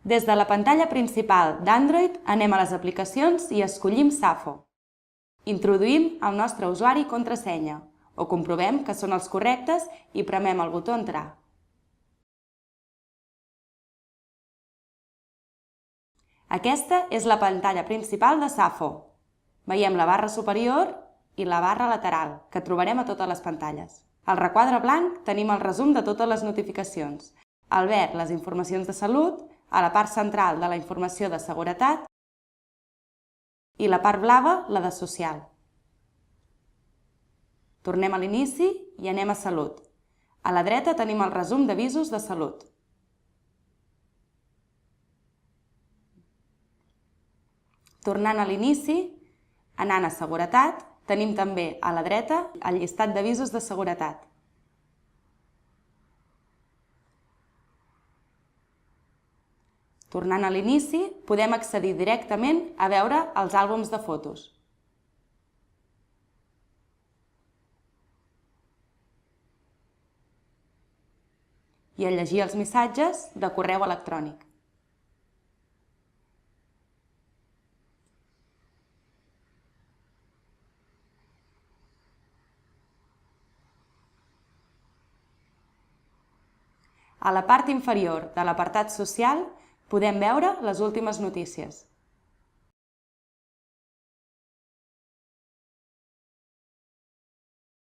Des de la pantalla principal d'Android anem a les aplicacions i escollim Safo. Introduïm el nostre usuari i contrasenya, o comprovem que són els correctes i premem el botó Entrar. Aquesta és la pantalla principal de Safo. Veiem la barra superior i la barra lateral, que trobarem a totes les pantalles. Al requadre blanc tenim el resum de totes les notificacions. Al verd, les informacions de salut, a la part central de la informació de seguretat i la part blava, la de social. Tornem a l'inici i anem a Salut. A la dreta tenim el resum d'avisos de salut. Tornant a l'inici, anant a Seguretat, tenim també a la dreta el llistat d'avisos de seguretat. Tornant a l'inici, podem accedir directament a veure els àlbums de fotos. I a llegir els missatges de correu electrònic. A la part inferior de l'apartat social podem veure les últimes notícies.